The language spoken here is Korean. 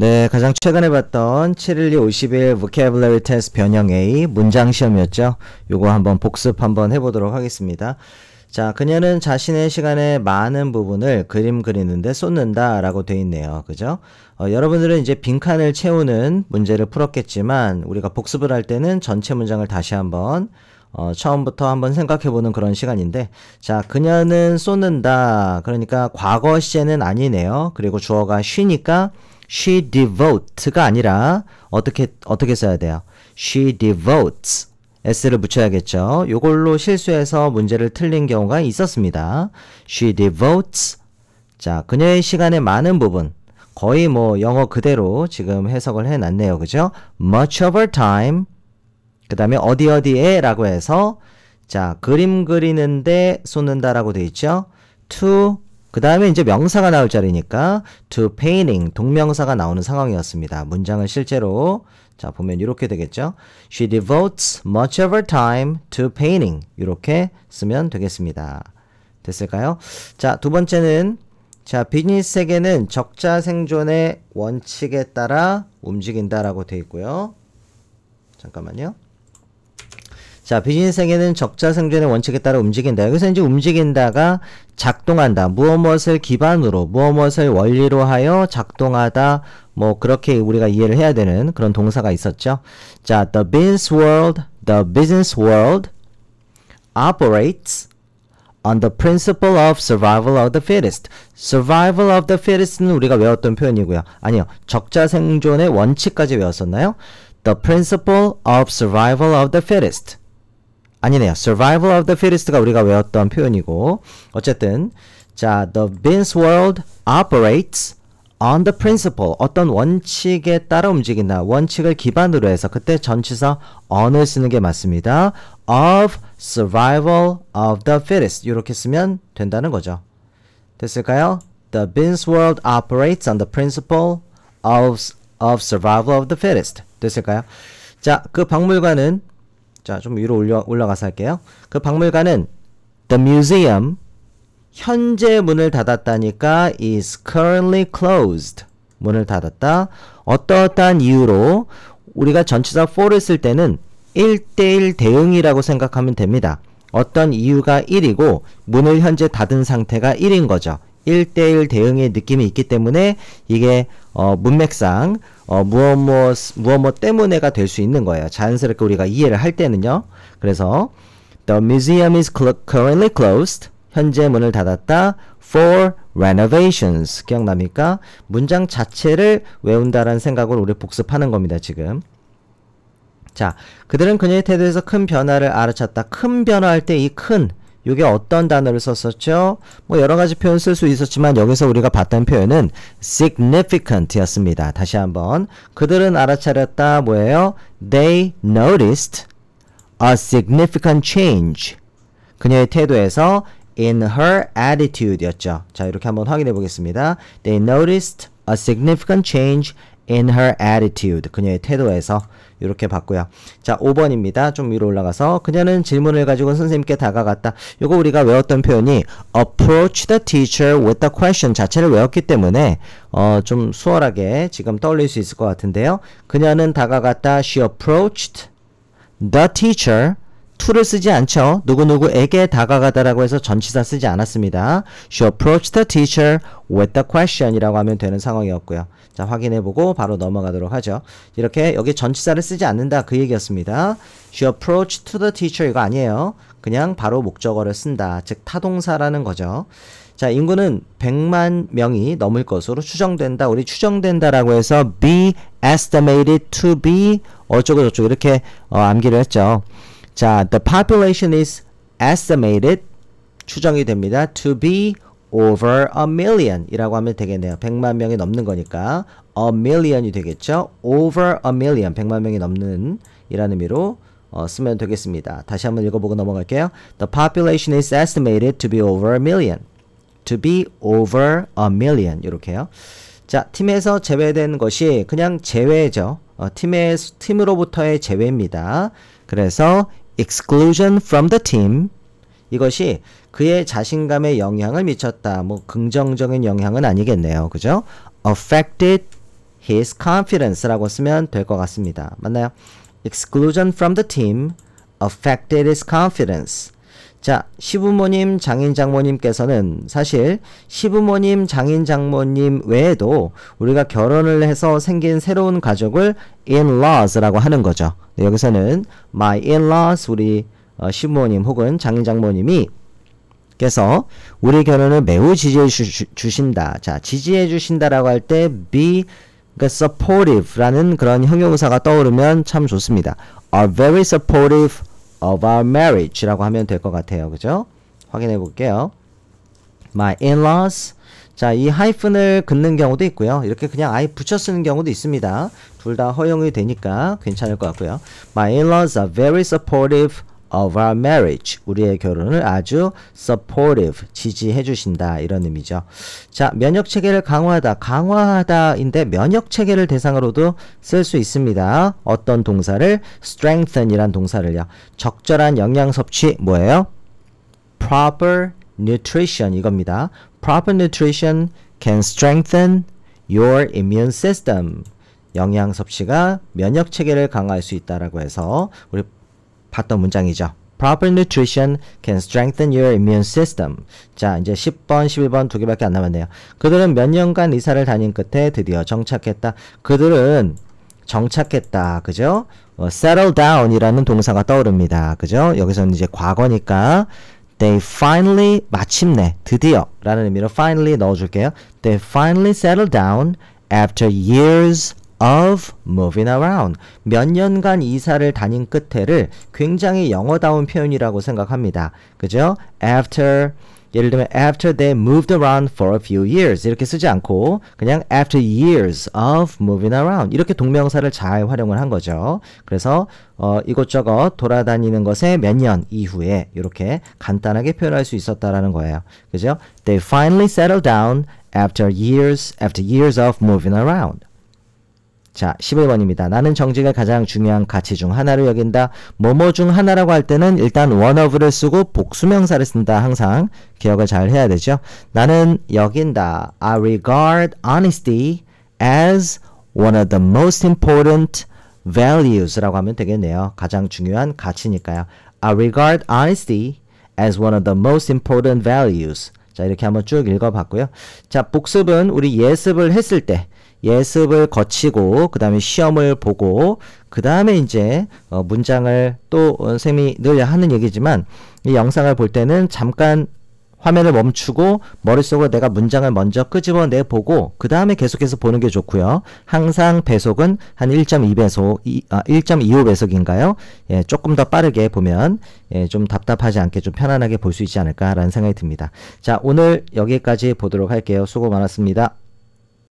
네, 가장 최근에 봤던 712 50일 vocabulary test 변형 A 문장 시험이었죠. 요거 한번 복습 한번 해보도록 하겠습니다. 자, 그녀는 자신의 시간의 많은 부분을 그림 그리는데 쏟는다 라고 돼 있네요. 그죠? 여러분들은 이제 빈칸을 채우는 문제를 풀었겠지만 우리가 복습을 할 때는 전체 문장을 다시 한번 처음부터 한번 생각해보는 그런 시간인데, 자, 그녀는 쏟는다. 그러니까 과거 시제는 아니네요. 그리고 주어가 she니까 she devote가 아니라 어떻게 써야 돼요? she devotes. s를 붙여야겠죠. 요걸로 실수해서 문제를 틀린 경우가 있었습니다. she devotes. 자, 그녀의 시간의 많은 부분. 거의 뭐 영어 그대로 지금 해석을 해놨네요. 그죠? much of her time. 그 다음에 어디에 라고 해서 자, 그림 그리는데 쏟는다 라고 돼 있죠. to 그 다음에 이제 명사가 나올 자리니까 to painting 동명사가 나오는 상황이었습니다. 문장을 실제로 자 보면 이렇게 되겠죠. She devotes much of her time to painting. 이렇게 쓰면 되겠습니다. 됐을까요? 자, 두 번째는 자, 비즈니스 세계는 적자 생존의 원칙에 따라 움직인다라고 되어 있고요. 잠깐만요. 자, 비즈니스 세계는 적자 생존의 원칙에 따라 움직인다. 여기서 이제 움직인다가 작동한다. 무엇을 기반으로, 무엇을 원리로 하여 작동하다. 뭐 그렇게 우리가 이해를 해야 되는 그런 동사가 있었죠. 자, the business world operates on the principle of survival of the fittest. survival of the fittest는 우리가 외웠던 표현이고요. 아니요, 적자 생존의 원칙까지 외웠었나요? the principle of survival of the fittest. 아니네요. survival of the fittest가 우리가 외웠던 표현이고, 어쨌든 자, the business world operates on the principle, 어떤 원칙에 따라 움직인다. 원칙을 기반으로 해서 그때 전치사 on을 쓰는 게 맞습니다. of survival of the fittest 이렇게 쓰면 된다는 거죠. 됐을까요? The business world operates on the principle of survival of the fittest. 됐을까요? 자, 그 박물관은 자, 좀 위로 올라가서 할게요. 그 박물관은 the museum 현재 문을 닫았다니까 is currently closed. 문을 닫았다. 어떠한 이유로 우리가 전치사 for를 쓸 때는 1대1 대응이라고 생각하면 됩니다. 어떤 이유가 1이고 문을 현재 닫은 상태가 1인 거죠. 1대1 대응의 느낌이 있기 때문에 이게 문맥상 무엇 때문에가 될 수 있는 거예요. 자연스럽게 우리가 이해를 할 때는요. 그래서 The museum is currently closed. 현재 문을 닫았다. For renovations. 기억납니까? 문장 자체를 외운다라는 생각으로 우리 복습하는 겁니다. 지금. 자, 그들은 그녀의 태도에서 큰 변화를 알아챘다. 큰 변화할 때 이 큰 이게 어떤 단어를 썼었죠? 뭐 여러 가지 표현 쓸 수 있었지만 여기서 우리가 봤던 표현은 significant 였습니다. 다시 한번. 그들은 알아차렸다. 뭐예요? They noticed a significant change. 그녀의 태도에서 in her attitude 였죠. 자, 이렇게 한번 확인해 보겠습니다. They noticed a significant change in her attitude. 그녀의 태도에서 이렇게 봤고요. 자, 5번입니다. 좀 위로 올라가서 그녀는 질문을 가지고 선생님께 다가갔다. 요거 우리가 외웠던 표현이 approach the teacher with the question 자체를 외웠기 때문에 좀 수월하게 지금 떠올릴 수 있을 것 같은데요. 그녀는 다가갔다. She approached the teacher. to를 쓰지 않죠. 누구누구에게 다가가다라고 해서 전치사 쓰지 않았습니다. She approached the teacher with the question 이라고 하면 되는 상황이었고요. 자, 확인해보고 바로 넘어가도록 하죠. 이렇게 여기 전치사를 쓰지 않는다 그 얘기였습니다. She approached to the teacher 이거 아니에요. 그냥 바로 목적어를 쓴다. 즉 타동사라는 거죠. 자, 인구는 100만 명이 넘을 것으로 추정된다. 우리 추정된다라고 해서 be estimated to be 어쩌고 저쩌고 이렇게 암기를 했죠. 자, the population is estimated 추정이 됩니다. to be over a million 이라고 하면 되겠네요. 100만 명이 넘는 거니까 a million이 되겠죠. over a million 100만 명이 넘는 이라는 의미로 쓰면 되겠습니다. 다시 한번 읽어보고 넘어갈게요. The population is estimated to be over a million. to be over a million 이렇게요. 자, 팀에서 제외된 것이 그냥 제외죠. 팀으로부터의 제외입니다. 그래서 exclusion from the team 이것이 그의 자신감에 영향을 미쳤다. 뭐 긍정적인 영향은 아니겠네요. 그죠? affected his confidence라고 쓰면 될 것 같습니다. 맞나요? Exclusion from the team affected his confidence. 자, 시부모님, 장인 장모님께서는 사실 시부모님, 장인 장모님 외에도 우리가 결혼을 해서 생긴 새로운 가족을 in-laws라고 하는 거죠. 여기서는 my in-laws, 우리 시부모님 혹은 장인 장모님이 께서 우리 결혼을 매우 지지해 주신다. 자, 지지해 주신다라고 할 때 be supportive라는 그런 형용사가 떠오르면 참 좋습니다. are very supportive of our marriage라고 하면 될 것 같아요. 그죠? 확인해 볼게요. My in-laws. 자, 이 하이픈을 긋는 경우도 있고요. 이렇게 그냥 아예 붙여 쓰는 경우도 있습니다. 둘 다 허용이 되니까 괜찮을 것 같고요. My in-laws are very supportive of our marriage. 우리의 결혼을 아주 supportive, 지지해 주신다. 이런 의미죠. 자, 면역 체계를 강화하다. 강화하다인데 면역 체계를 대상으로도 쓸 수 있습니다. 어떤 동사를? strengthen이란 동사를요. 적절한 영양 섭취 뭐예요? proper nutrition 이겁니다. proper nutrition can strengthen your immune system. 영양 섭취가 면역 체계를 강화할 수 있다라고 해서 우리 봤던 문장이죠. Proper nutrition can strengthen your immune system. 자, 이제 10번, 11번 두 개밖에 안 남았네요. 그들은 몇 년간 이사를 다닌 끝에 드디어 정착했다. 그들은 정착했다. 그죠? settle down 이라는 동사가 떠오릅니다. 그죠? 여기서는 이제 과거니까 they finally, 마침내, 드디어 라는 의미로 finally 넣어줄게요. They finally settled down after years of moving around. 몇 년간 이사를 다닌 끝에를 굉장히 영어다운 표현이라고 생각합니다. 그죠? after, 예를 들면 after they moved around for a few years 이렇게 쓰지 않고 그냥 after years of moving around 이렇게 동명사를 잘 활용을 한 거죠. 그래서 이것저것 돌아다니는 것에 몇 년 이후에 이렇게 간단하게 표현할 수 있었다라는 거예요. 그죠? They finally settled down after years of moving around. 자, 11번입니다. 나는 정직을 가장 중요한 가치 중 하나로 여긴다. 뭐뭐 중 하나라고 할 때는 일단 one of를 쓰고 복수명사를 쓴다. 항상 기억을 잘 해야 되죠. 나는 여긴다. I regard honesty as one of the most important values라고 하면 되겠네요. 가장 중요한 가치니까요. I regard honesty as one of the most important values. 자, 이렇게 한번 쭉 읽어봤고요. 자, 복습은 우리 예습을 했을 때 예습을 거치고 그 다음에 시험을 보고 그 다음에 이제 문장을 또 쌤이 늘 하는 얘기지만 이 영상을 볼 때는 잠깐 화면을 멈추고 머릿속으로 내가 문장을 먼저 끄집어내 보고 그 다음에 계속해서 보는 게 좋고요. 항상 배속은 한 1.2배속, 1.25배속인가요? 예, 조금 더 빠르게 보면 예, 좀 답답하지 않게 좀 편안하게 볼 수 있지 않을까라는 생각이 듭니다. 자, 오늘 여기까지 보도록 할게요. 수고 많았습니다.